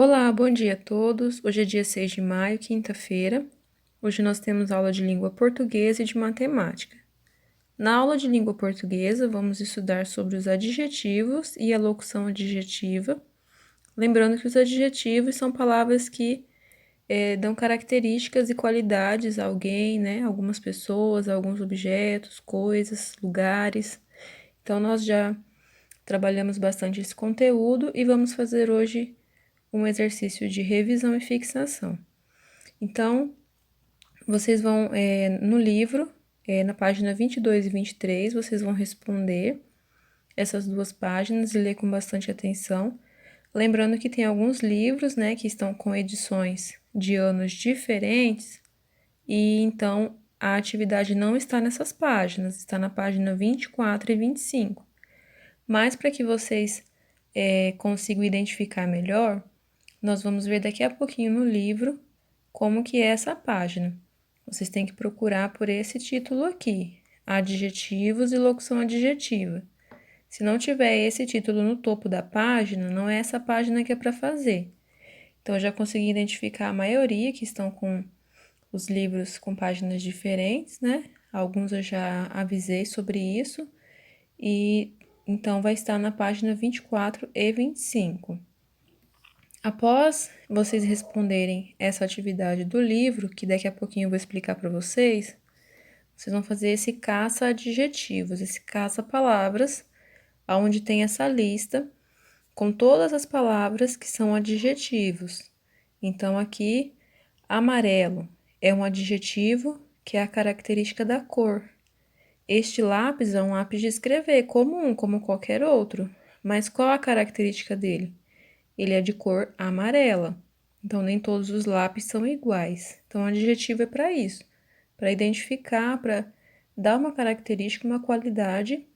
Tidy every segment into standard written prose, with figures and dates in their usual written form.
Olá, bom dia a todos. Hoje é dia 6 de maio, quinta-feira. Hoje nós temos aula de língua portuguesa e de matemática. Na aula de língua portuguesa, vamos estudar sobre os adjetivos e a locução adjetiva. Lembrando que os adjetivos são palavras que dão características e qualidades a alguém, né? Algumas pessoas, alguns objetos, coisas, lugares. Então, nós já trabalhamos bastante esse conteúdo e vamos fazer hoje um exercício de revisão e fixação. Então, vocês vão, no livro, na página 22 e 23, vocês vão responder essas duas páginas e ler com bastante atenção. Lembrando que tem alguns livros, né, que estão com edições de anos diferentes, e então a atividade não está nessas páginas, está na página 24 e 25. Mas para que vocês consigam identificar melhor, nós vamos ver daqui a pouquinho no livro como que é essa página. Vocês têm que procurar por esse título aqui, adjetivos e locução adjetiva. Se não tiver esse título no topo da página, não é essa página que é para fazer. Então, eu já consegui identificar a maioria que estão com os livros com páginas diferentes, né? Alguns eu já avisei sobre isso. E então, vai estar na página 24 e 25. Após vocês responderem essa atividade do livro, que daqui a pouquinho eu vou explicar para vocês, vocês vão fazer esse caça-adjetivos, esse caça-palavras, onde tem essa lista com todas as palavras que são adjetivos. Então, aqui, amarelo é um adjetivo que é a característica da cor. Este lápis é um lápis de escrever comum, como qualquer outro, mas qual a característica dele? Ele é de cor amarela. Então, nem todos os lápis são iguais. Então, o adjetivo é para isso, para identificar, para dar uma característica, uma qualidade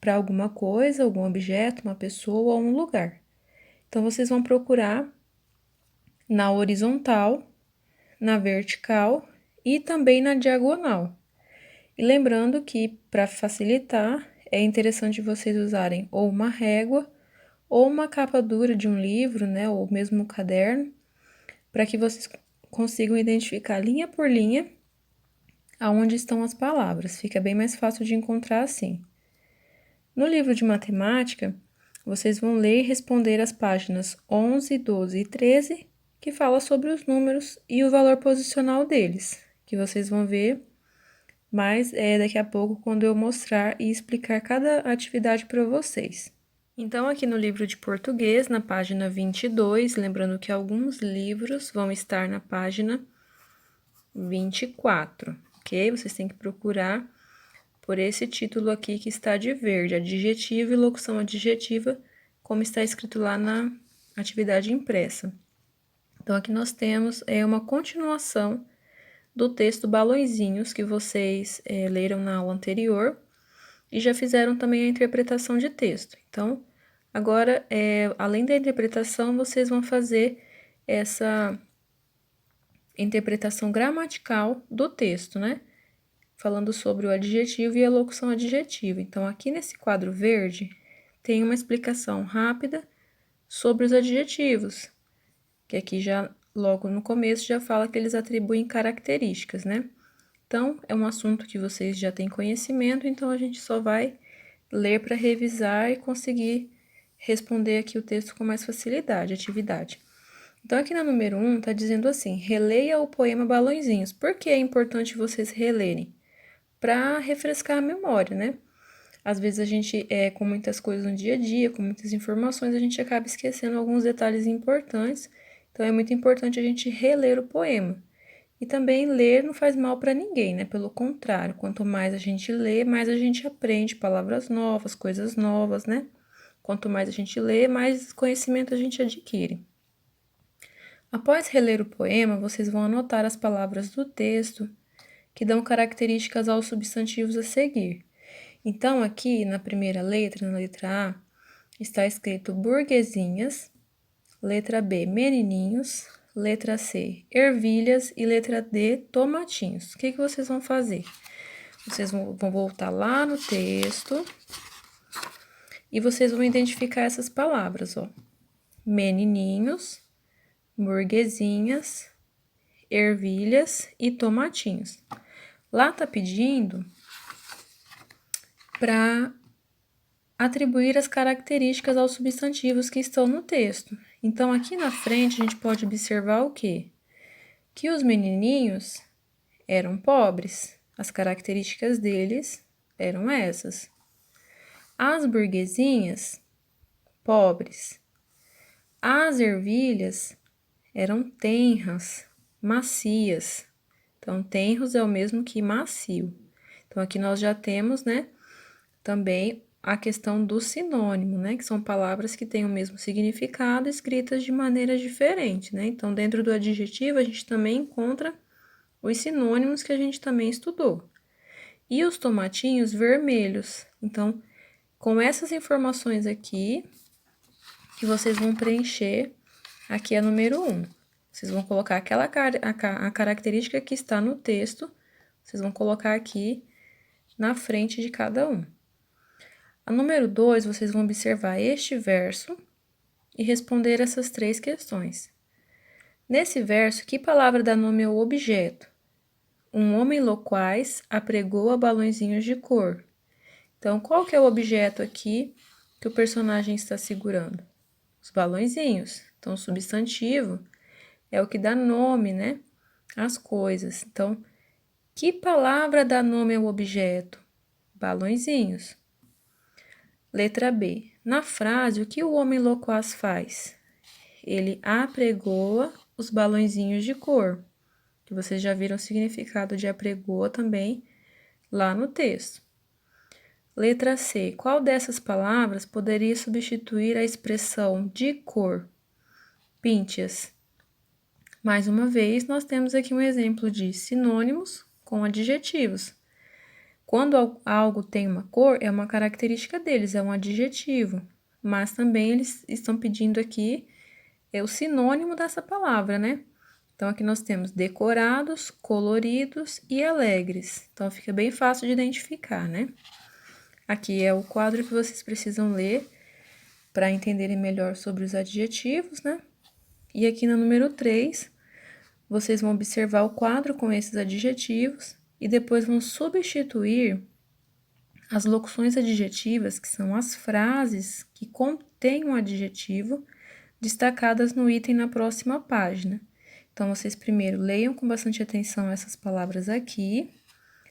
para alguma coisa, algum objeto, uma pessoa ou um lugar. Então, vocês vão procurar na horizontal, na vertical e também na diagonal. E lembrando que, para facilitar, é interessante vocês usarem ou uma régua ou uma capa dura de um livro, né, ou mesmo um caderno, para que vocês consigam identificar linha por linha aonde estão as palavras. Fica bem mais fácil de encontrar assim. No livro de matemática, vocês vão ler e responder as páginas 11, 12 e 13, que fala sobre os números e o valor posicional deles, que vocês vão ver mais daqui a pouco quando eu mostrar e explicar cada atividade para vocês. Então, aqui no livro de português, na página 22, lembrando que alguns livros vão estar na página 24, ok? Vocês têm que procurar por esse título aqui que está de verde, adjetivo e locução adjetiva, como está escrito lá na atividade impressa. Então, aqui nós temos uma continuação do texto Balõezinhos, que vocês leram na aula anterior e já fizeram também a interpretação de texto. Então, agora, além da interpretação, vocês vão fazer essa interpretação gramatical do texto, né? Falando sobre o adjetivo e a locução adjetiva. Então, aqui nesse quadro verde, tem uma explicação rápida sobre os adjetivos, que aqui já, logo no começo, já fala que eles atribuem características, né? Então, é um assunto que vocês já têm conhecimento, então a gente só vai ler para revisar e conseguir responder aqui o texto com mais facilidade, atividade. Então, aqui na número 1, tá dizendo assim, releia o poema Balõezinhos. Por que é importante vocês relerem? Para refrescar a memória, né? Às vezes a gente, com muitas coisas no dia a dia, com muitas informações, a gente acaba esquecendo alguns detalhes importantes. Então, é muito importante a gente reler o poema. E também ler não faz mal para ninguém, né? Pelo contrário, quanto mais a gente lê, mais a gente aprende palavras novas, coisas novas, né? Quanto mais a gente lê, mais conhecimento a gente adquire. Após reler o poema, vocês vão anotar as palavras do texto que dão características aos substantivos a seguir. Então, aqui na primeira letra, na letra A, está escrito burguesinhas, letra B, menininhos, letra C, ervilhas e letra D, tomatinhos. O que vocês vão fazer? Vocês vão voltar lá no texto e vocês vão identificar essas palavras, ó. Menininhos, burguesinhas, ervilhas e tomatinhos. Lá tá pedindo para atribuir as características aos substantivos que estão no texto. Então, aqui na frente, a gente pode observar o quê? Que os menininhos eram pobres. As características deles eram essas. As burguesinhas, pobres. As ervilhas eram tenras, macias. Então, tenros é o mesmo que macio. Então, aqui nós já temos, né, também a questão do sinônimo, né, que são palavras que têm o mesmo significado, escritas de maneira diferente, né? Então, dentro do adjetivo, a gente também encontra os sinônimos que a gente também estudou. E os tomatinhos vermelhos. Então, com essas informações aqui, que vocês vão preencher, aqui é número 1. Vocês vão colocar a característica que está no texto, vocês vão colocar aqui na frente de cada um. A número 2, vocês vão observar este verso e responder essas 3 questões. Nesse verso, que palavra dá nome ao objeto? Um homem loquaz apregoa balõezinhos de cor. Então, qual que é o objeto aqui que o personagem está segurando? Os balõezinhos. Então, o substantivo é o que dá nome, né, às coisas. Então, que palavra dá nome ao objeto? Balõezinhos. Letra B. Na frase, o que o homem loquaz faz? Ele apregoa os balõezinhos de cor, que vocês já viram o significado de apregoa também lá no texto. Letra C. Qual dessas palavras poderia substituir a expressão de cor? Pinte-as. Mais uma vez, nós temos aqui um exemplo de sinônimos com adjetivos. Quando algo tem uma cor, é uma característica deles, é um adjetivo. Mas também eles estão pedindo aqui o sinônimo dessa palavra, né? Então, aqui nós temos decorados, coloridos e alegres. Então, fica bem fácil de identificar, né? Aqui é o quadro que vocês precisam ler para entenderem melhor sobre os adjetivos, né? E aqui no número 3, vocês vão observar o quadro com esses adjetivos e depois vão substituir as locuções adjetivas, que são as frases que contêm um adjetivo, destacadas no item na próxima página. Então, vocês primeiro leiam com bastante atenção essas palavras aqui,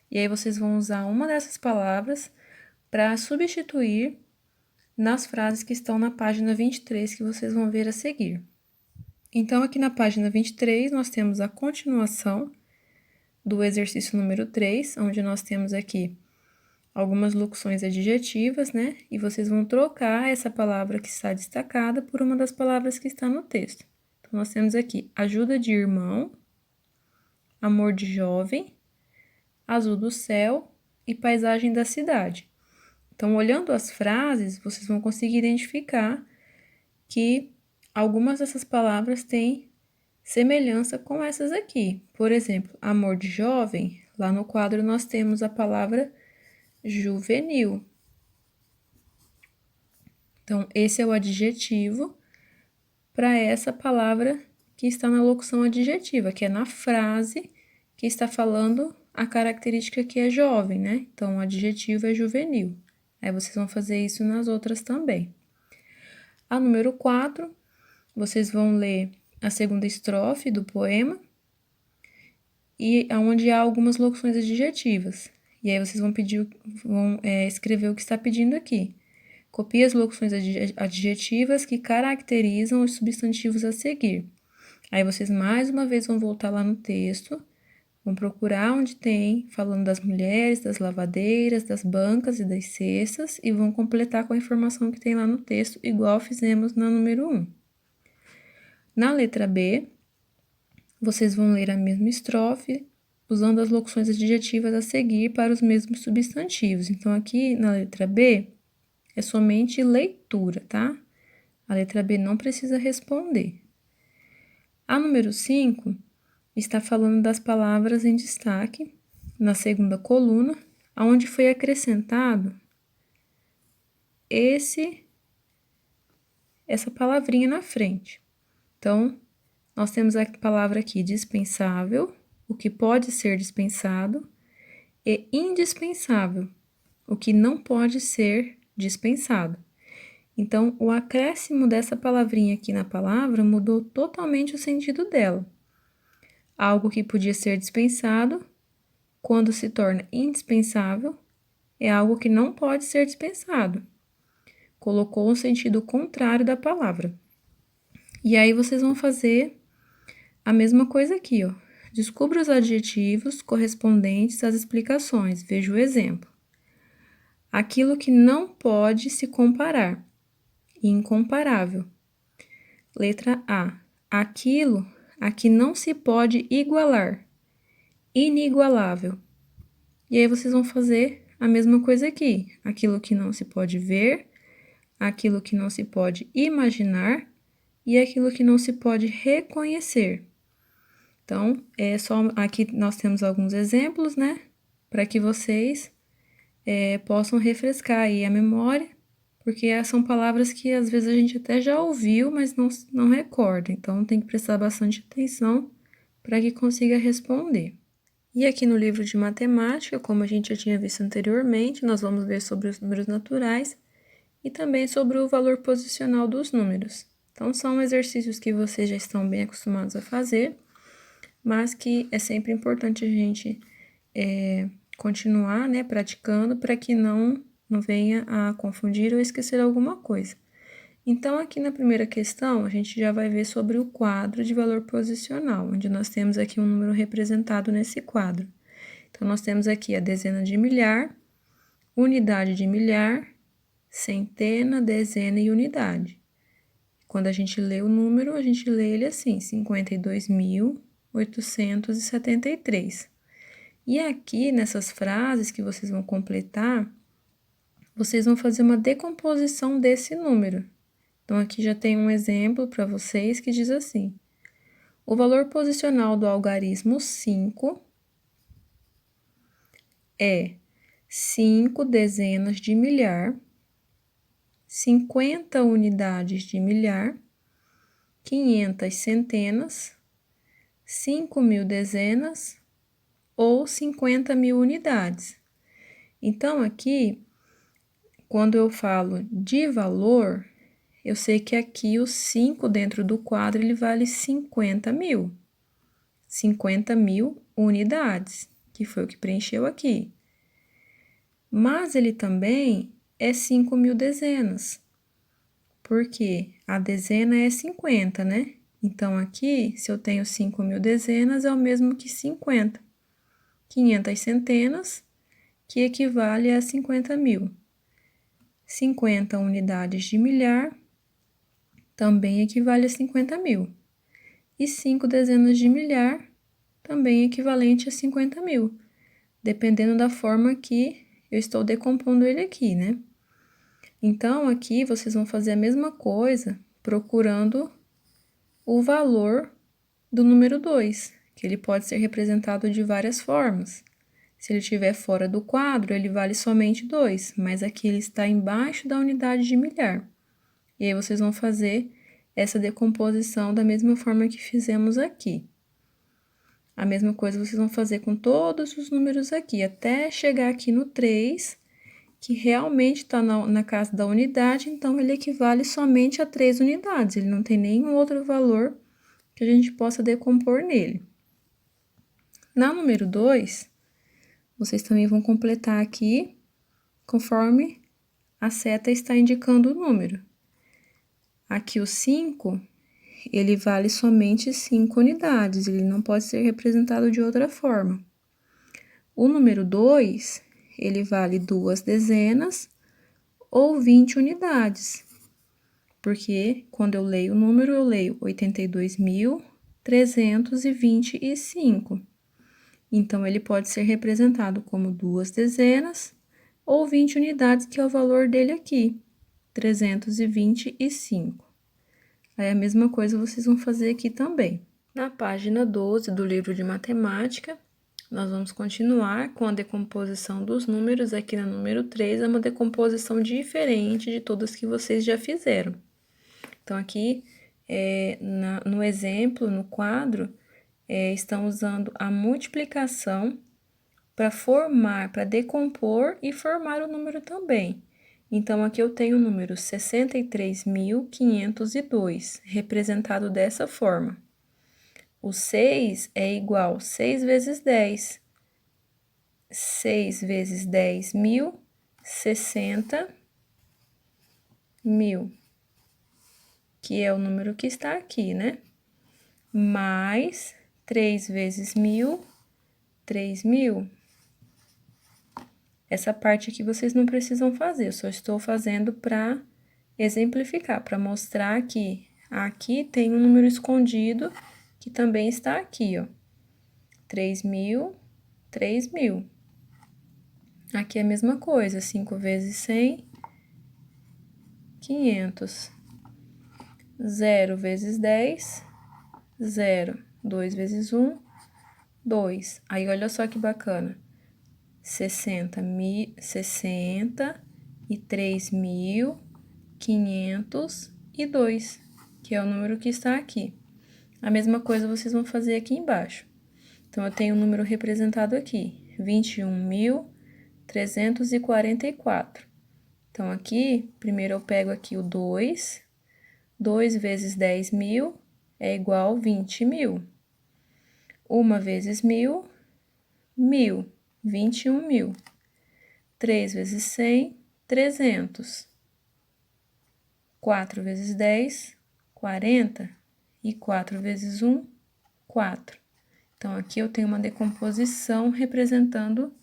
e aí vocês vão usar uma dessas palavras para substituir nas frases que estão na página 23, que vocês vão ver a seguir. Então, aqui na página 23, nós temos a continuação do exercício número 3, onde nós temos aqui algumas locuções adjetivas, né? E vocês vão trocar essa palavra que está destacada por uma das palavras que está no texto. Então, nós temos aqui ajuda de irmão, amor de jovem, azul do céu e paisagem da cidade. Então, olhando as frases, vocês vão conseguir identificar que algumas dessas palavras têm semelhança com essas aqui. Por exemplo, amor de jovem, lá no quadro nós temos a palavra juvenil. Então, esse é o adjetivo para essa palavra que está na locução adjetiva, que é na frase que está falando a característica que é jovem, né? Então, o adjetivo é juvenil. Aí, vocês vão fazer isso nas outras também. A número 4, vocês vão ler a segunda estrofe do poema, e onde há algumas locuções adjetivas. E aí, vocês vão escrever o que está pedindo aqui. Copie as locuções adjetivas que caracterizam os substantivos a seguir. Aí, vocês mais uma vez vão voltar lá no texto, vão procurar onde tem, falando das mulheres, das lavadeiras, das bancas e das cestas, e vão completar com a informação que tem lá no texto, igual fizemos na número 1. Na letra B, vocês vão ler a mesma estrofe, usando as locuções adjetivas a seguir para os mesmos substantivos. Então, aqui na letra B, é somente leitura, tá? A letra B não precisa responder. A número 5 está falando das palavras em destaque, na segunda coluna, onde foi acrescentado essa palavrinha na frente. Então, Nós temos a palavra aqui dispensável, o que pode ser dispensado, e indispensável, o que não pode ser dispensado. Então, o acréscimo dessa palavrinha aqui na palavra mudou totalmente o sentido dela. Algo que podia ser dispensado, quando se torna indispensável, é algo que não pode ser dispensado. Colocou um sentido contrário da palavra. E aí, vocês vão fazer a mesma coisa aqui, ó. Descubra os adjetivos correspondentes às explicações. Veja o exemplo. Aquilo que não pode se comparar. Incomparável. Letra A. Aquilo a que não se pode igualar. Inigualável. E aí, vocês vão fazer a mesma coisa aqui. Aquilo que não se pode ver, aquilo que não se pode imaginar e aquilo que não se pode reconhecer. Então, aqui nós temos alguns exemplos, né? Para que vocês possam refrescar aí a memória, porque são palavras que às vezes a gente até já ouviu, mas não recorda. Então, tem que prestar bastante atenção para que consiga responder. E aqui no livro de matemática, como a gente já tinha visto anteriormente, nós vamos ver sobre os números naturais e também sobre o valor posicional dos números. Então, são exercícios que vocês já estão bem acostumados a fazer, mas que é sempre importante a gente continuar, né, praticando para que não venha a confundir ou esquecer alguma coisa. Então, aqui na primeira questão, a gente já vai ver sobre o quadro de valor posicional, onde nós temos aqui um número representado nesse quadro. Então, nós temos aqui a dezena de milhar, unidade de milhar, centena, dezena e unidade. Quando a gente lê o número, a gente lê ele assim, 52.873. E aqui, nessas frases que vocês vão completar, vocês vão fazer uma decomposição desse número. Então, aqui já tem um exemplo para vocês que diz assim: o valor posicional do algarismo 5 é 5 dezenas de milhar, 50 unidades de milhar, 500 centenas, 5.000 dezenas ou 50.000 unidades. Então, aqui, quando eu falo de valor, eu sei que aqui o 5 dentro do quadro, ele vale 50.000. 50.000 unidades, que foi o que preencheu aqui. Mas ele também é 5.000 dezenas, porque a dezena é 50, né? Então, aqui, se eu tenho 5.000 dezenas, é o mesmo que 50. 500 centenas, que equivale a 50.000. 50 unidades de milhar, também equivale a 50.000. E 5 dezenas de milhar, também equivalente a 50.000, dependendo da forma que eu estou decompondo ele aqui, né? Então, aqui vocês vão fazer a mesma coisa, procurando o valor do número 2, que ele pode ser representado de várias formas. Se ele estiver fora do quadro, ele vale somente 2, mas aqui ele está embaixo da unidade de milhar. E aí, vocês vão fazer essa decomposição da mesma forma que fizemos aqui. A mesma coisa vocês vão fazer com todos os números aqui, até chegar aqui no 3, que realmente está na casa da unidade, então ele equivale somente a 3 unidades, ele não tem nenhum outro valor que a gente possa decompor nele. Na número 2, vocês também vão completar aqui, conforme a seta está indicando o número. Aqui o 5, ele vale somente 5 unidades, ele não pode ser representado de outra forma. O número 2, ele vale 2 dezenas ou 20 unidades, porque quando eu leio o número, eu leio 82.325. Então, ele pode ser representado como 2 dezenas ou 20 unidades, que é o valor dele aqui, 325. Aí, a mesma coisa vocês vão fazer aqui também. Na página 12 do livro de matemática, nós vamos continuar com a decomposição dos números. Aqui na número 3, é uma decomposição diferente de todas que vocês já fizeram. Então, aqui no exemplo, no quadro, estão usando a multiplicação para formar, para decompor e formar o número também. Então, aqui eu tenho o número 63.502, representado dessa forma. O 6 é igual 6 vezes 10. 6 vezes 10, 1.000, 60 mil, que é o número que está aqui, né? Mais 3 vezes 1.000, 3.000. Essa parte aqui vocês não precisam fazer, eu só estou fazendo para exemplificar, para mostrar que aqui tem um número escondido que também está aqui, ó. 3.000, 3.000. Aqui é a mesma coisa, 5 vezes 100, 500. 0 vezes 10, 0. 2 vezes 1, 2. Aí, olha só que bacana. 63.502, que é o número que está aqui. A mesma coisa vocês vão fazer aqui embaixo. Então, eu tenho o número representado aqui, 21.344. Então, aqui, primeiro eu pego aqui o 2. 2 vezes 10.000 é igual a 20.000. 1 vezes 1.000, 1.000. 21.000. 3 vezes 100, 300. 4 vezes 10, 40. E 4 vezes 1, 4. Então, aqui eu tenho uma decomposição representando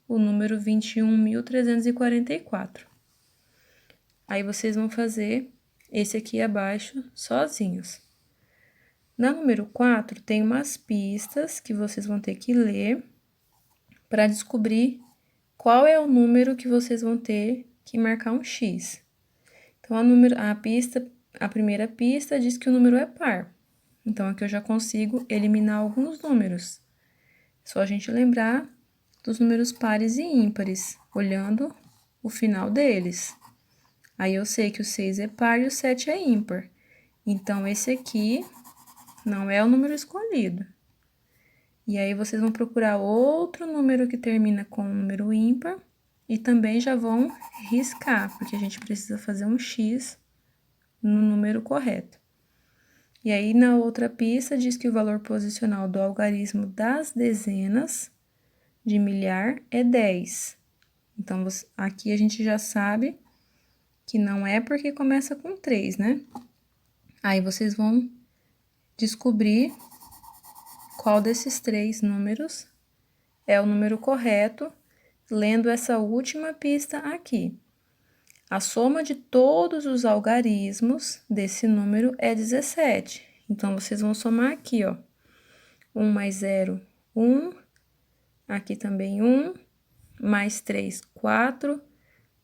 o número 21.344. Aí, vocês vão fazer esse aqui abaixo sozinhos. Na número 4, tem umas pistas que vocês vão ter que ler para descobrir qual é o número que vocês vão ter que marcar um X. Então, a primeira pista diz que o número é par. Então, aqui eu já consigo eliminar alguns números. Só a gente lembrar dos números pares e ímpares, olhando o final deles. Aí, eu sei que o 6 é par e o 7 é ímpar. Então, esse aqui não é o número escolhido. E aí, vocês vão procurar outro número que termina com um número ímpar e também já vão riscar, porque a gente precisa fazer um X no número correto. E aí, na outra pista, diz que o valor posicional do algarismo das dezenas de milhar é 10. Então, aqui a gente já sabe que não é porque começa com 3, né? Aí, vocês vão descobrir qual desses 3 números é o número correto, lendo essa última pista aqui. A soma de todos os algarismos desse número é 17. Então, vocês vão somar aqui, ó. 1 mais 0, 1. Aqui também 1. Mais 3, 4.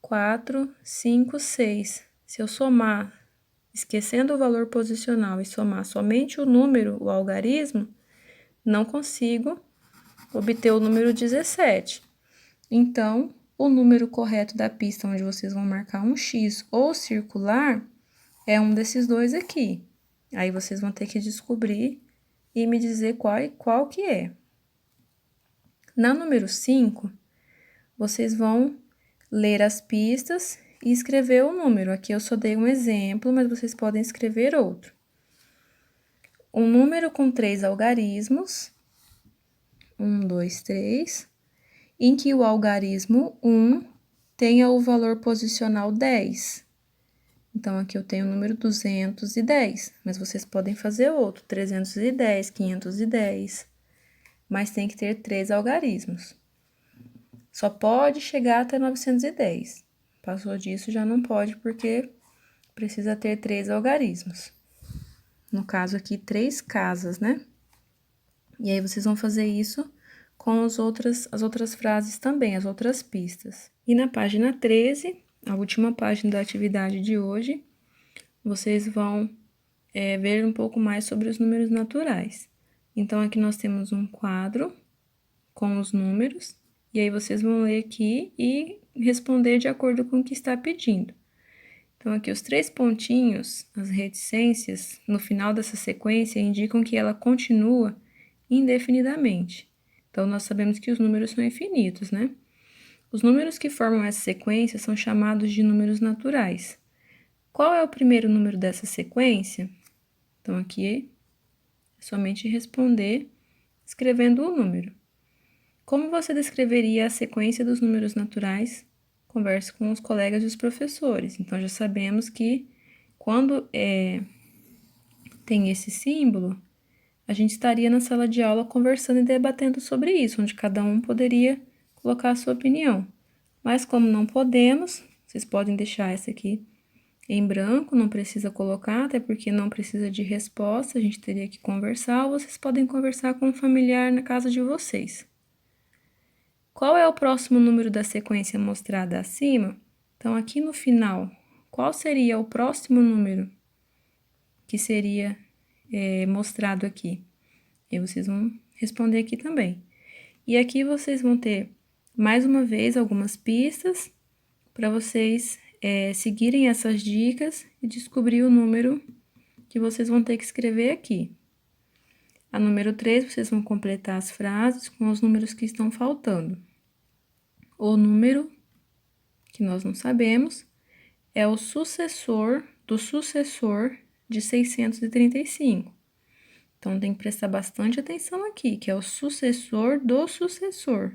4, 5, 6. Se eu somar, esquecendo o valor posicional e somar somente o número, o algarismo, não consigo obter o número 17. Então, o número correto da pista onde vocês vão marcar um X ou circular é um desses dois aqui. Aí, vocês vão ter que descobrir e me dizer qual que é. Na número 5, vocês vão ler as pistas e escrever o número. Aqui eu só dei um exemplo, mas vocês podem escrever outro. Um número com 3 algarismos, 1, 2, 3, em que o algarismo 1 tenha o valor posicional 10. Então, aqui eu tenho o número 210, mas vocês podem fazer outro, 310, 510, mas tem que ter 3 algarismos. Só pode chegar até 910. Passou disso, já não pode, porque precisa ter 3 algarismos. No caso aqui, 3 casas, né? E aí, vocês vão fazer isso com as outras frases também, as outras pistas. E na página 13, a última página da atividade de hoje, vocês vão ver um pouco mais sobre os números naturais. Então, aqui nós temos um quadro com os números, e aí vocês vão ler aqui e responder de acordo com o que está pedindo. Então, aqui os 3 pontinhos, as reticências, no final dessa sequência, indicam que ela continua indefinidamente. Então, nós sabemos que os números são infinitos, né? Os números que formam essa sequência são chamados de números naturais. Qual é o primeiro número dessa sequência? Então, aqui é somente responder escrevendo o número. Como você descreveria a sequência dos números naturais? Converse com os colegas e os professores. Então, já sabemos que quando tem esse símbolo, a gente estaria na sala de aula conversando e debatendo sobre isso, onde cada um poderia colocar a sua opinião. Mas como não podemos, vocês podem deixar essa aqui em branco, não precisa colocar, até porque não precisa de resposta, a gente teria que conversar, ou vocês podem conversar com um familiar na casa de vocês. Qual é o próximo número da sequência mostrada acima? Então, aqui no final, qual seria o próximo número que seria mostrado aqui? E vocês vão responder aqui também. E aqui vocês vão ter, mais uma vez, algumas pistas para vocês seguirem essas dicas e descobrir o número que vocês vão ter que escrever aqui. A número 3, vocês vão completar as frases com os números que estão faltando. O número, que nós não sabemos, é o sucessor do sucessor de 635. Então, tem que prestar bastante atenção aqui, que é o sucessor do sucessor.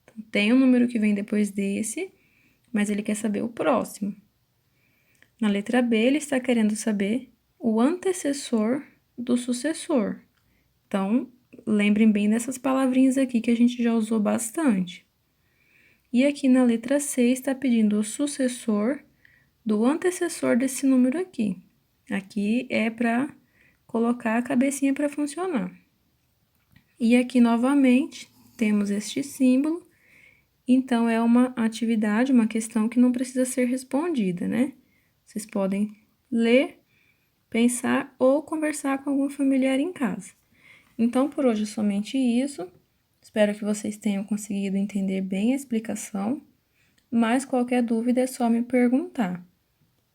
Então, tem um número que vem depois desse, mas ele quer saber o próximo. Na letra B, ele está querendo saber o antecessor do sucessor. Então, lembrem bem dessas palavrinhas aqui que a gente já usou bastante. E aqui na letra C está pedindo o sucessor do antecessor desse número aqui. Aqui é para colocar a cabecinha para funcionar. E aqui novamente temos este símbolo, então é uma atividade, uma questão que não precisa ser respondida, né? Vocês podem ler, pensar ou conversar com algum familiar em casa. Então, por hoje é somente isso. Espero que vocês tenham conseguido entender bem a explicação, mas qualquer dúvida é só me perguntar.